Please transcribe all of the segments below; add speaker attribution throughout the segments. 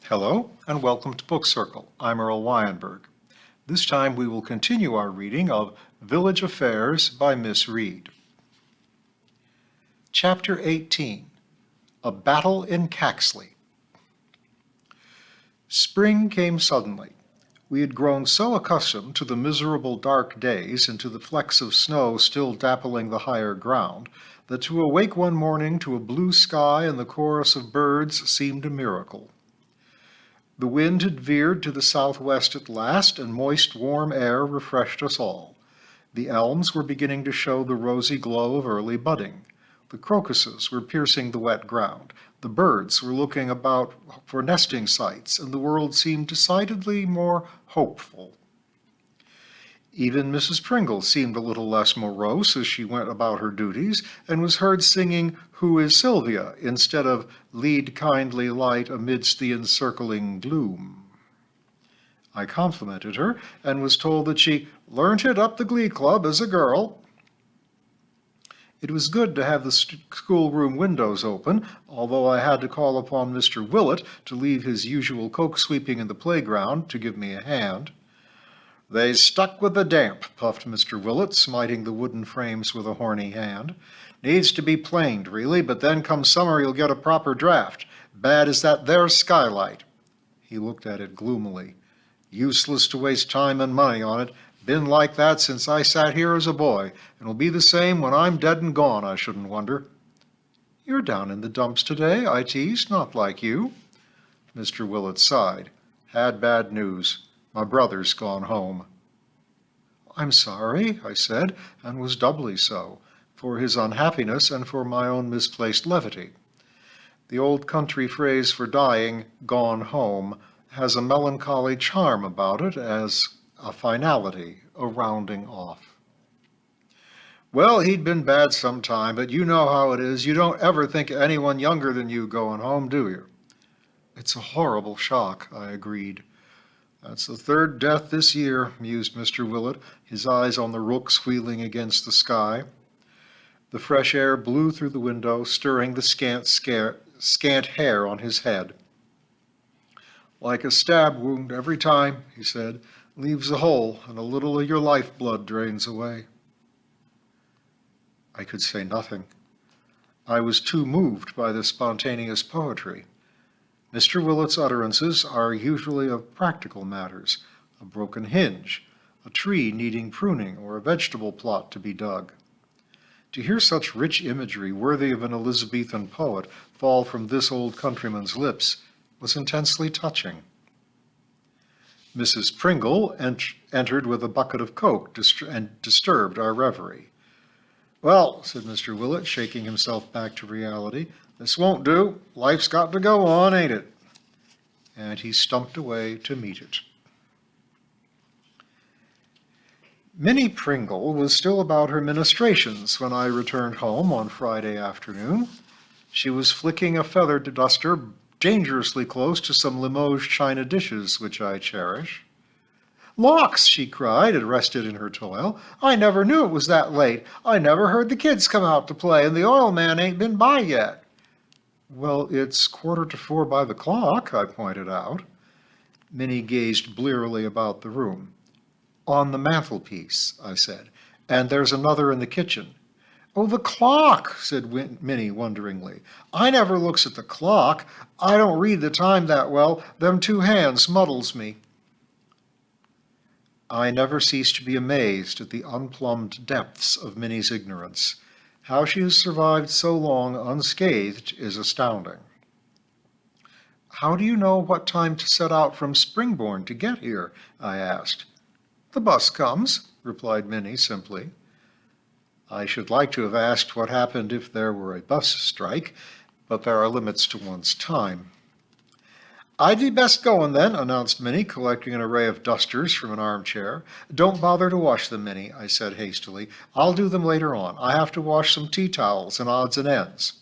Speaker 1: Hello, and welcome to Book Circle. I'm Earl Wyenberg. This time we will continue our reading of Village Affairs by Miss Reed. Chapter 18, A Battle in Caxley. Spring came suddenly. We had grown so accustomed to the miserable dark days and to the flecks of snow still dappling the higher ground that to awake one morning to a blue sky and the chorus of birds seemed a miracle. The wind had veered to the southwest at last, and moist, warm air refreshed us all. The elms were beginning to show the rosy glow of early budding. The crocuses were piercing the wet ground. The birds were looking about for nesting sites, and the world seemed decidedly more hopeful. Even Mrs. Pringle seemed a little less morose as she went about her duties, and was heard singing "Who is Sylvia?" instead of "Lead kindly light amidst the encircling gloom." I complimented her, and was told that she "learnt it up the glee club as a girl." It was good to have the schoolroom windows open, although I had to call upon Mr. Willett to leave his usual coke sweeping in the playground to give me a hand. "They stuck with the damp," puffed Mr. Willett, smiting the wooden frames with a horny hand. "Needs to be planed, really, but then come summer you'll get a proper draft. Bad as that there skylight." He looked at it gloomily. "Useless to waste time and money on it. Been like that since I sat here as a boy, and will be the same when I'm dead and gone, I shouldn't wonder." "You're down in the dumps today," I teased. "Not like you." Mr. Willett sighed. "Had bad news. My brother's gone home." "I'm sorry," I said, and was doubly so, for his unhappiness and for my own misplaced levity. The old country phrase for dying, "gone home," has a melancholy charm about it as a finality, a rounding off. "Well, he'd been bad some time, but you know how it is. You don't ever think of anyone younger than you going home, do you?" "It's a horrible shock," I agreed. "That's the third death this year," mused Mr. Willett, his eyes on the rooks wheeling against the sky. The fresh air blew through the window, stirring the scant hair on his head. "Like a stab wound every time," he said. "Leaves a hole, and a little of your lifeblood drains away." I could say nothing. I was too moved by the spontaneous poetry. Mr. Willett's utterances are usually of practical matters, a broken hinge, a tree needing pruning, or a vegetable plot to be dug. To hear such rich imagery worthy of an Elizabethan poet fall from this old countryman's lips was intensely touching. Mrs. Pringle entered with a bucket of coke and disturbed our reverie. "Well," said Mr. Willett, shaking himself back to reality, "this won't do. Life's got to go on, ain't it?" And he stumped away to meet it. Minnie Pringle was still about her ministrations when I returned home on Friday afternoon. She was flicking a feather duster dangerously close to some Limoges china dishes which I cherish. "Lawks!" she cried, arrested in her toil. "I never knew it was that late. I never heard the kids come out to play, and the oil man ain't been by yet." "Well, it's 4:45 by the clock," I pointed out. Minnie gazed blearily about the room. "On the mantelpiece," I said, "and there's another in the kitchen." "Oh, the clock," said Minnie wonderingly. "I never looks at the clock. I don't read the time that well. Them two hands muddles me." I never cease to be amazed at the unplumbed depths of Minnie's ignorance. How she has survived so long unscathed is astounding. "How do you know what time to set out from Springbourne to get here?" I asked. "The bus comes," replied Minnie simply. I should like to have asked what happened if there were a bus strike, but there are limits to one's time. "I'd be best going then," announced Minnie, collecting an array of dusters from an armchair. "Don't bother to wash them, Minnie," I said hastily. "I'll do them later on. I have to wash some tea towels and odds and ends."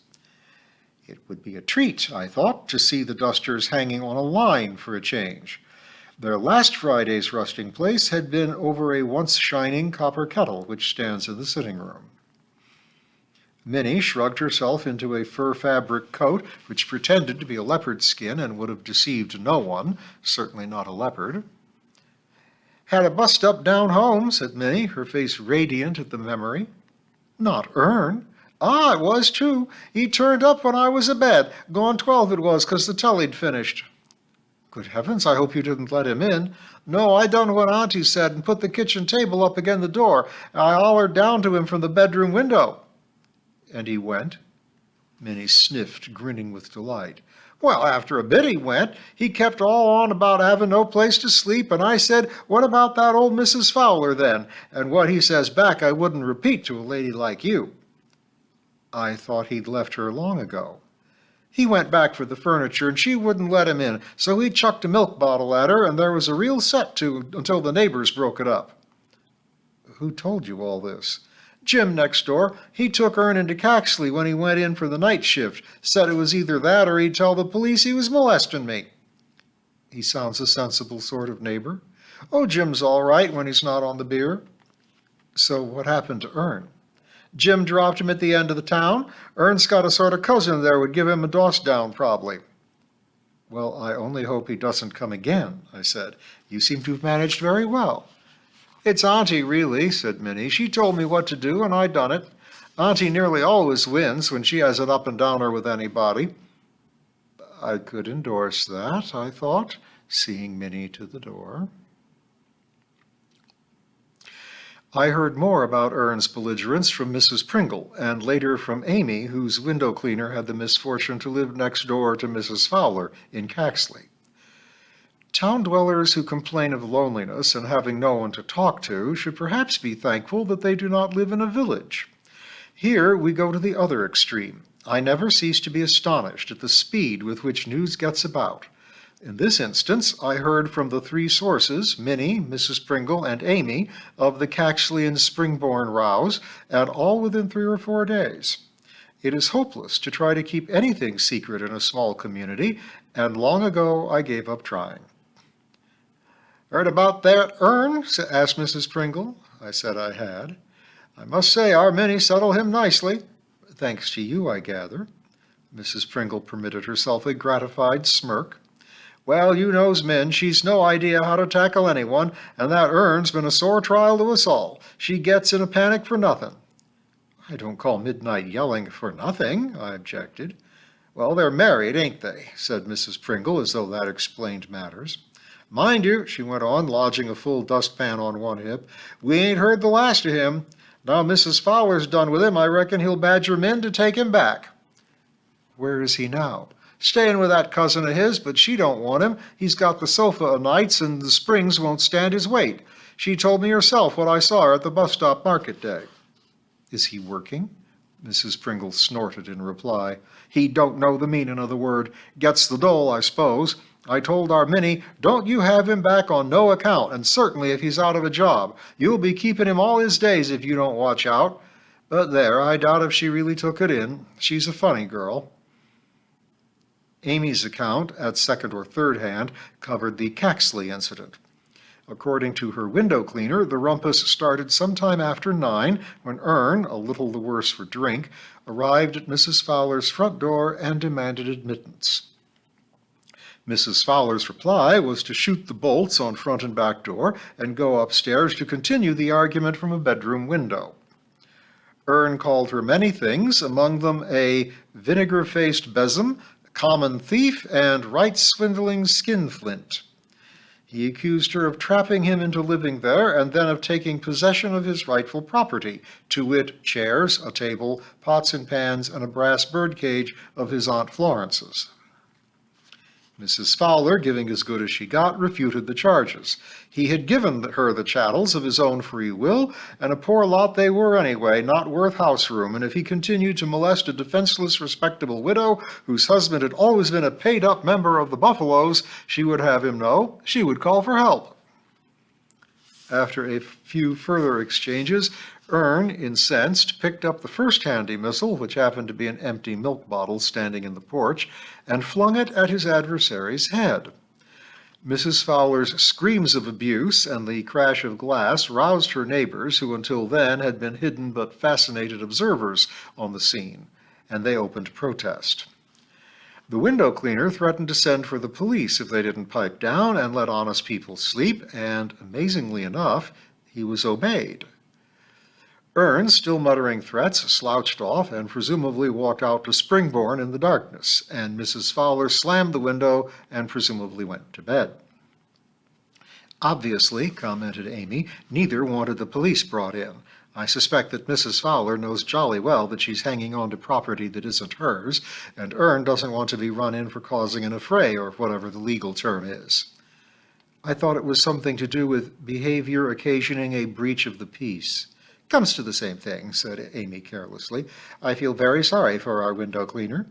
Speaker 1: It would be a treat, I thought, to see the dusters hanging on a line for a change. Their last Friday's resting place had been over a once shining copper kettle which stands in the sitting room. Minnie shrugged herself into a fur fabric coat which pretended to be a leopard skin and would have deceived no one, certainly not a leopard. Had a bust-up down home, said Minnie, her face radiant at the memory. Not Ern. Ah, it was too. He turned up when I was abed. Gone 12 it was, 'cause the telly'd finished. Good heavens, I hope you didn't let him in. No, I done what Auntie said and put the kitchen table up again the door. I hollered down to him from the bedroom window. And he went? Minnie sniffed, grinning with delight. Well, after a bit he went. He kept all on about having no place to sleep, and I said, what about that old Mrs. Fowler then? And what he says back I wouldn't repeat to a lady like you. I thought he'd left her long ago. He went back for the furniture, and she wouldn't let him in, so he chucked a milk bottle at her, and there was a real set to until the neighbors broke it up. Who told you all this? Jim next door. He took Ern into Caxley when he went in for the night shift. Said it was either that or he'd tell the police he was molesting me. He sounds a sensible sort of neighbor. Oh, Jim's all right when he's not on the beer. So what happened to Ern? Jim dropped him at the end of the town. Ern's got a sort of cousin there would give him a doss down, probably. Well, I only hope he doesn't come again, I said. You seem to have managed very well. It's Auntie, really, said Minnie. She told me what to do, and I done it. Auntie nearly always wins when she has an up and downer with anybody. I could endorse that, I thought, seeing Minnie to the door. I heard more about Ern's belligerence from Mrs. Pringle, and later from Amy, whose window cleaner had the misfortune to live next door to Mrs. Fowler in Caxley. Town dwellers who complain of loneliness and having no one to talk to should perhaps be thankful that they do not live in a village. Here we go to the other extreme. I never cease to be astonished at the speed with which news gets about. In this instance, I heard from the three sources, Minnie, Mrs. Pringle, and Amy, of the Caxley and Springborn rows, and all within 3 or 4 days. It is hopeless to try to keep anything secret in a small community, and long ago I gave up trying. Heard about that Ern? Asked Mrs. Pringle. I said I had. I must say our Minnie settled him nicely. Thanks to you, I gather. Mrs. Pringle permitted herself a gratified smirk. Well, you knows Min, she's no idea how to tackle anyone, and that Ern's been a sore trial to us all. She gets in a panic for nothing. I don't call midnight yelling for nothing, I objected. Well, they're married, ain't they? Said Mrs. Pringle, as though that explained matters. Mind you, she went on, lodging a full dustpan on one hip, we ain't heard the last of him. Now Mrs. Fowler's done with him, I reckon he'll badger Min to take him back. Where is he now? Staying with that cousin of his, but she don't want him. He's got the sofa o' nights, and the springs won't stand his weight. She told me herself what I saw her at the bus-stop market day. Is he working? Mrs. Pringle snorted in reply. He don't know the meaning of the word. Gets the dole, I suppose. I told our Minnie, don't you have him back on no account, and certainly if he's out of a job. You'll be keeping him all his days if you don't watch out. But there, I doubt if she really took it in. She's a funny girl. Amy's account, at second or third hand, covered the Caxley incident. According to her window cleaner, the rumpus started sometime after 9, when Ern, a little the worse for drink, arrived at Mrs. Fowler's front door and demanded admittance. Mrs. Fowler's reply was to shoot the bolts on front and back door and go upstairs to continue the argument from a bedroom window. Ern called her many things, among them a vinegar-faced besom, common thief, and right swindling skinflint. He accused her of trapping him into living there and then of taking possession of his rightful property, to wit, chairs, a table, pots and pans, and a brass birdcage of his Aunt Florence's. Mrs. Fowler, giving as good as she got, refuted the charges. He had given her the chattels of his own free will, and a poor lot they were anyway, not worth house room, and if he continued to molest a defenseless, respectable widow, whose husband had always been a paid-up member of the Buffaloes, she would have him know, she would call for help. After a few further exchanges, Ern, incensed, picked up the first handy missile, which happened to be an empty milk bottle standing in the porch, and flung it at his adversary's head. Mrs. Fowler's screams of abuse and the crash of glass roused her neighbors, who until then had been hidden but fascinated observers on the scene, and they opened protest. The window cleaner threatened to send for the police if they didn't pipe down and let honest people sleep, and, amazingly enough, he was obeyed. Ern, still muttering threats, slouched off and presumably walked out to Springborn in the darkness, and Mrs. Fowler slammed the window and presumably went to bed. Obviously, commented Amy, neither wanted the police brought in. I suspect that Mrs. Fowler knows jolly well that she's hanging on to property that isn't hers, and Ern doesn't want to be run in for causing an affray, or whatever the legal term is. I thought it was something to do with behavior occasioning a breach of the peace. Comes to the same thing, said Amy carelessly. I feel very sorry for our window cleaner.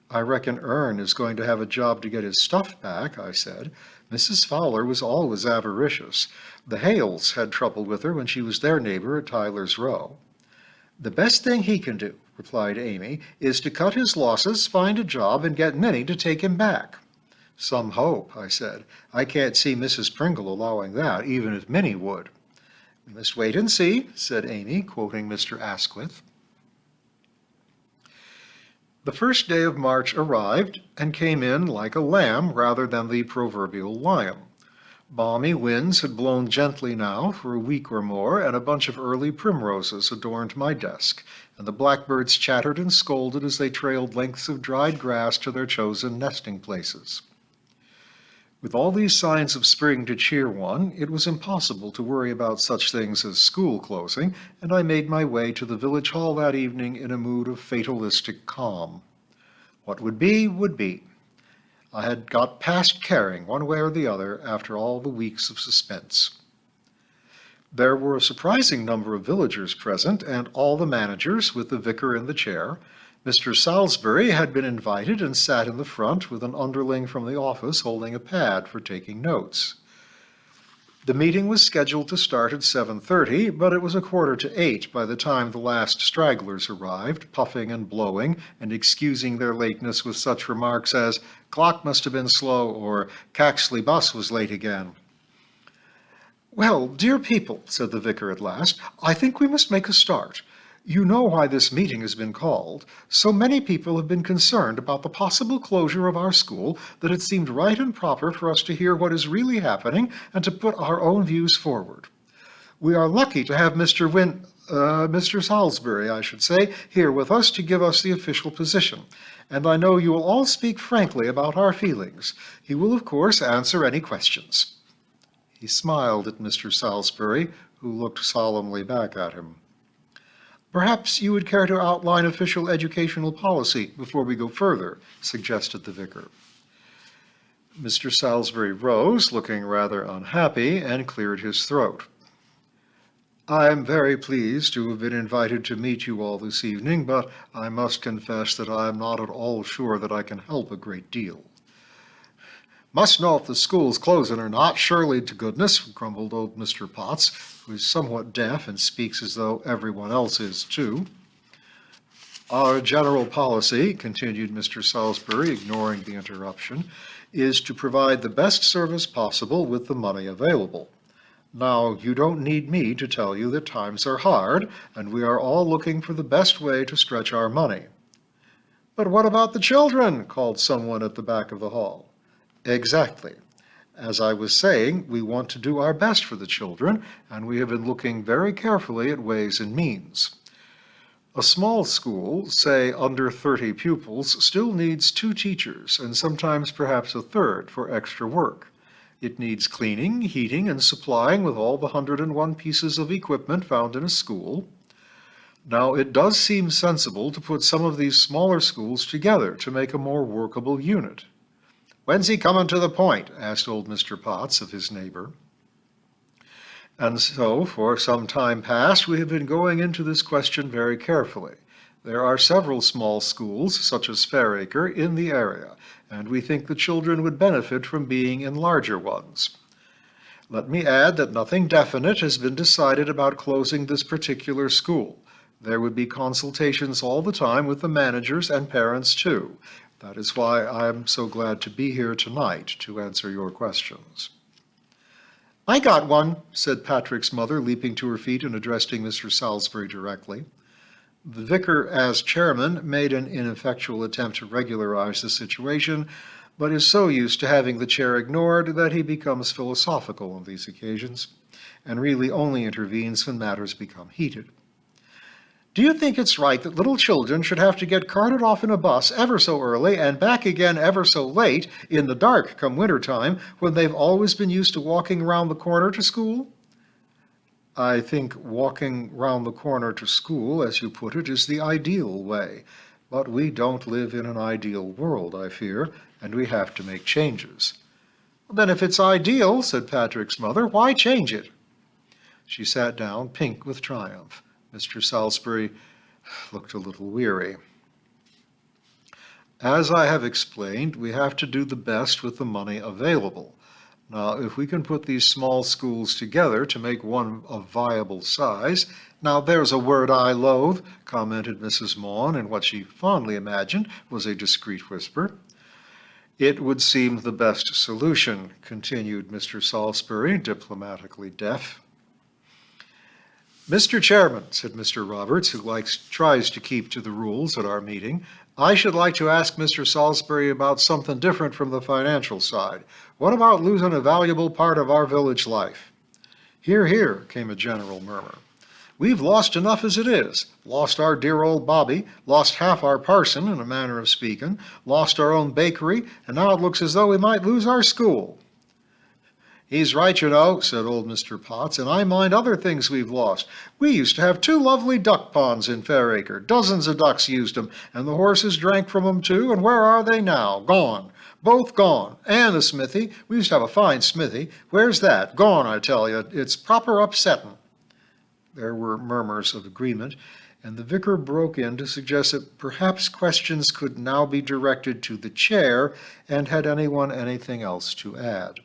Speaker 1: I reckon Ern is going to have a job to get his stuff back, I said. Mrs. Fowler was always avaricious. The Hales had trouble with her when she was their neighbor at Tyler's Row. The best thing he can do, replied Amy, is to cut his losses, find a job, and get Minnie to take him back. Some hope, I said. I can't see Mrs. Pringle allowing that, even if Minnie would. We must wait and see, said Amy, quoting Mr. Asquith. The first day of March arrived and came in like a lamb rather than the proverbial lion. Balmy winds had blown gently now for a week or more, and a bunch of early primroses adorned my desk, and the blackbirds chattered and scolded as they trailed lengths of dried grass to their chosen nesting places. With all these signs of spring to cheer one, it was impossible to worry about such things as school closing, and I made my way to the village hall that evening in a mood of fatalistic calm. What would be, would be. I had got past caring one way or the other after all the weeks of suspense. There were a surprising number of villagers present, and all the managers, with the vicar in the chair. Mr. Salisbury had been invited and sat in the front with an underling from the office holding a pad for taking notes. The meeting was scheduled to start at 7:30, but it was 7:45 by the time the last stragglers arrived, puffing and blowing and excusing their lateness with such remarks as, "Clock must have been slow," or "Caxley bus was late again." "Well, dear people," said the vicar at last, "I think we must make a start. You know why this meeting has been called. So many people have been concerned about the possible closure of our school that it seemed right and proper for us to hear what is really happening and to put our own views forward. We are lucky to have Mr. Salisbury, I should say, here with us to give us the official position, and I know you will all speak frankly about our feelings. He will, of course, answer any questions." He smiled at Mr. Salisbury, who looked solemnly back at him. "Perhaps you would care to outline official educational policy before we go further," suggested the vicar. Mr. Salisbury rose, looking rather unhappy, and cleared his throat. "I am very pleased to have been invited to meet you all this evening, but I must confess that I am not at all sure that I can help a great deal." "Must know if the school's closing or not, surely to goodness," grumbled old Mr. Potts, who is somewhat deaf and speaks as though everyone else is too. "Our general policy," continued Mr. Salisbury, ignoring the interruption, "is to provide the best service possible with the money available. Now, you don't need me to tell you that times are hard, and we are all looking for the best way to stretch our money." "But what about the children?" called someone at the back of the hall. "Exactly. As I was saying, we want to do our best for the children, and we have been looking very carefully at ways and means. A small school, say under 30 pupils, still needs 2 teachers, and sometimes perhaps a third for extra work. It needs cleaning, heating, and supplying with all the 101 pieces of equipment found in a school. Now, it does seem sensible to put some of these smaller schools together to make a more workable unit." "When's he coming to the point?" asked old Mr. Potts of his neighbor. And so, for some time past, we have been going into this question very carefully. There are several small schools, such as Fairacre, in the area, and we think the children would benefit from being in larger ones. Let me add that nothing definite has been decided about closing this particular school. There would be consultations all the time with the managers and parents too. That is why I'm so glad to be here tonight to answer your questions. I got one, said Patrick's mother, leaping to her feet and addressing Mr. Salisbury directly. The vicar, as chairman, made an ineffectual attempt to regularize the situation, but is so used to having the chair ignored that he becomes philosophical on these occasions, and really only intervenes when matters become heated. Do you think it's right that little children should have to get carted off in a bus ever so early and back again ever so late in the dark come winter time when they've always been used to walking round the corner to school? I think walking round the corner to school, as you put it, is the ideal way. But we don't live in an ideal world, I fear, and we have to make changes. Then if it's ideal, said Patrick's mother, why change it? She sat down, pink with triumph. Mr. Salisbury looked a little weary. As I have explained, we have to do the best with the money available. Now, if we can put these small schools together to make one of viable size, now there's a word I loathe, commented Mrs. Maughan in what she fondly imagined was a discreet whisper. It would seem the best solution, continued Mr. Salisbury, diplomatically deaf. Mr. Chairman, said Mr. Roberts, who tries to keep to the rules at our meeting, I should like to ask Mr. Salisbury about something different from the financial side. What about losing a valuable part of our village life? Hear, hear, came a general murmur. We've lost enough as it is. Lost our dear old Bobby, lost half our parson, in a manner of speaking, lost our own bakery, and now it looks as though we might lose our school. He's right, you know, said old Mr. Potts, and I mind other things we've lost. We used to have 2 lovely duck ponds in Fairacre. Dozens of ducks used 'em, and the horses drank from 'em too, and where are they now? Gone. Both gone. And the smithy. We used to have a fine smithy. Where's that? Gone, I tell you. It's proper upsettin'. There were murmurs of agreement, and the vicar broke in to suggest that perhaps questions could now be directed to the chair, and had anyone anything else to add.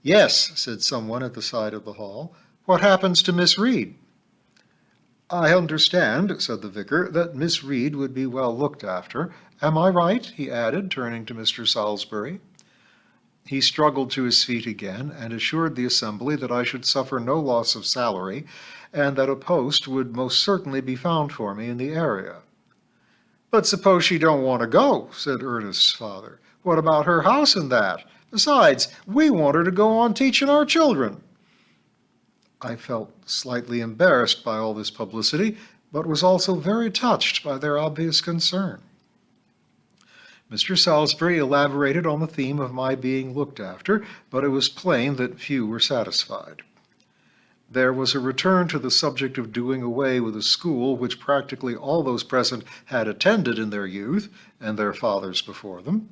Speaker 1: Yes, said someone at the side of the hall. What happens to Miss Reed? I understand, said the vicar, that Miss Reed would be well looked after. Am I right? He added, turning to Mr. Salisbury. He struggled to his feet again and assured the assembly that I should suffer no loss of salary, and that a post would most certainly be found for me in the area. But suppose she don't want to go, said Ernest's father. What about her house and that? Besides, we want her to go on teaching our children. I felt slightly embarrassed by all this publicity, but was also very touched by their obvious concern. Mr. Salisbury elaborated on the theme of my being looked after, but it was plain that few were satisfied. There was a return to the subject of doing away with a school which practically all those present had attended in their youth, and their fathers before them.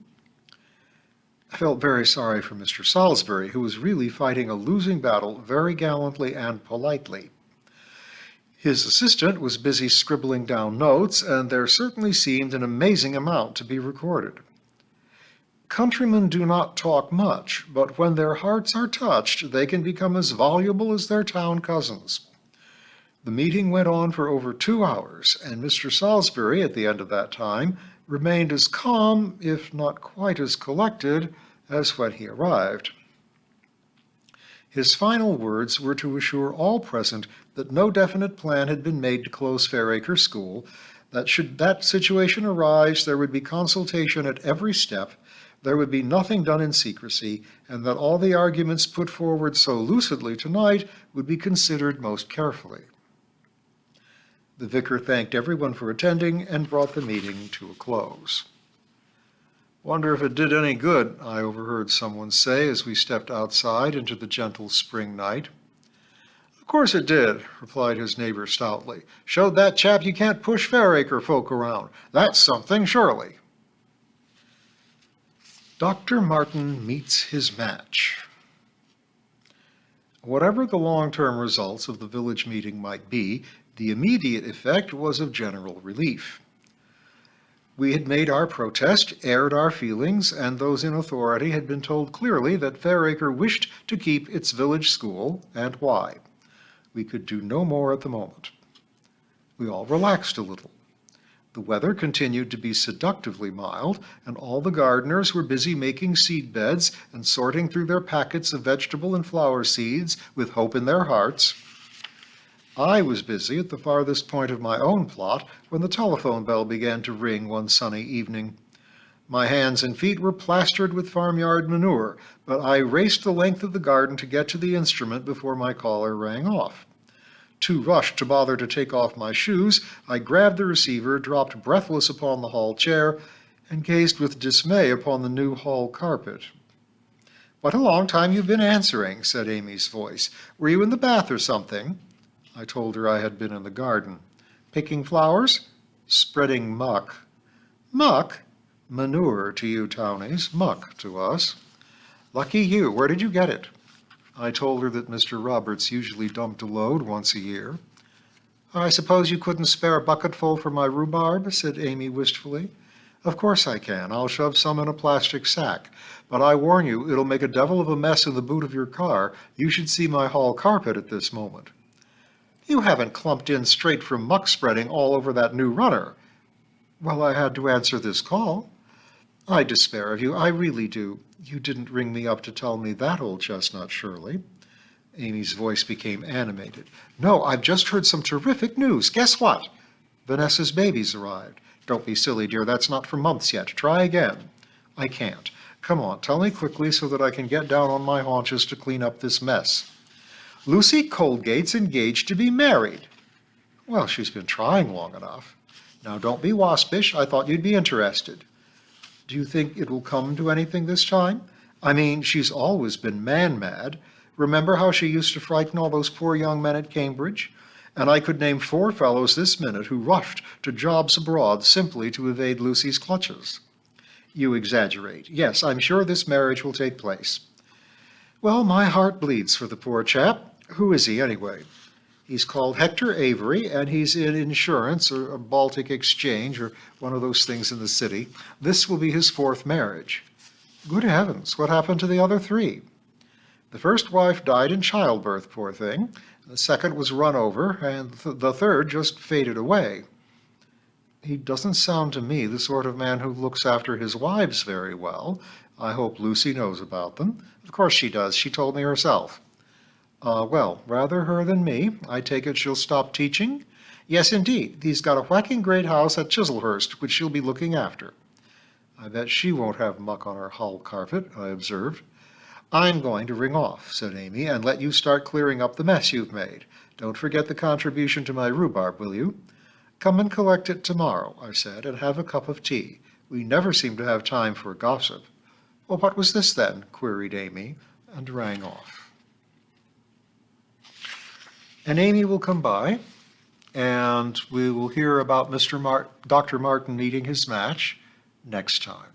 Speaker 1: I felt very sorry for Mr. Salisbury, who was really fighting a losing battle very gallantly and politely. His assistant was busy scribbling down notes, and there certainly seemed an amazing amount to be recorded. Countrymen do not talk much, but when their hearts are touched, they can become as voluble as their town cousins. The meeting went on for over 2 hours, and Mr. Salisbury, at the end of that time, remained as calm, if not quite as collected, as when he arrived. His final words were to assure all present that no definite plan had been made to close Fairacre School, that should that situation arise, there would be consultation at every step, there would be nothing done in secrecy, and that all the arguments put forward so lucidly tonight would be considered most carefully. The vicar thanked everyone for attending and brought the meeting to a close. Wonder if it did any good, I overheard someone say as we stepped outside into the gentle spring night. Of course it did, replied his neighbor stoutly. Showed that chap you can't push Fairacre folk around. That's something, surely. Dr. Martin meets his match. Whatever the long-term results of the village meeting might be, the immediate effect was of general relief. We had made our protest, aired our feelings, and those in authority had been told clearly that Fairacre wished to keep its village school, and why. We could do no more at the moment. We all relaxed a little. The weather continued to be seductively mild, and all the gardeners were busy making seed beds and sorting through their packets of vegetable and flower seeds with hope in their hearts. I was busy at the farthest point of my own plot when the telephone bell began to ring one sunny evening. My hands and feet were plastered with farmyard manure, but I raced the length of the garden to get to the instrument before my caller rang off. Too rushed to bother to take off my shoes, I grabbed the receiver, dropped breathless upon the hall chair, and gazed with dismay upon the new hall carpet. "What a long time you've been answering," said Amy's voice. "Were you in the bath or something?" I told her I had been in the garden. "Picking flowers?" "Spreading muck." "Muck?" "Manure to you townies, muck to us." "Lucky you. Where did you get it?" I told her that Mr. Roberts usually dumped a load once a year. "I suppose you couldn't spare a bucketful for my rhubarb?" said Amy wistfully. "Of course I can. I'll shove some in a plastic sack. But I warn you, it'll make a devil of a mess in the boot of your car. You should see my hall carpet at this moment." "You haven't clumped in straight from muck spreading all over that new runner." "Well, I had to answer this call." "I despair of you. I really do. You didn't ring me up to tell me that, old chestnut, surely?" Amy's voice became animated. "No, I've just heard some terrific news. Guess what? Vanessa's baby's arrived." "Don't be silly, dear. That's not for months yet. Try again." "I can't. Come on, tell me quickly so that I can get down on my haunches to clean up this mess." "Lucy Colgate's engaged to be married." "Well, she's been trying long enough." "Now, don't be waspish. I thought you'd be interested." "Do you think it will come to anything this time? I mean, she's always been man-mad. Remember how she used to frighten all those poor young men at Cambridge? And I could name 4 fellows this minute who rushed to jobs abroad simply to evade Lucy's clutches." "You exaggerate. Yes, I'm sure this marriage will take place." "Well, my heart bleeds for the poor chap. Who is he, anyway?" "He's called Hector Avery, and he's in insurance or a Baltic Exchange or one of those things in the city. This will be his 4th marriage." "Good heavens, what happened to the other 3?" "The first wife died in childbirth, poor thing. The second was run over, and the third just faded away." "He doesn't sound to me the sort of man who looks after his wives very well. I hope Lucy knows about them." "Of course she does. She told me herself." Well, rather her than me. I take it she'll stop teaching?" "Yes, indeed. He's got a whacking great house at Chislehurst, which she'll be looking after." "I bet she won't have muck on her hall carpet," I observed. "I'm going to ring off," said Amy, "and let you start clearing up the mess you've made. Don't forget the contribution to my rhubarb, will you?" "Come and collect it tomorrow," I said, "and have a cup of tea. We never seem to have time for gossip." "Well, what was this, then?" queried Amy, and rang off. And Amy will come by, and we will hear about Dr. Martin meeting his match next time.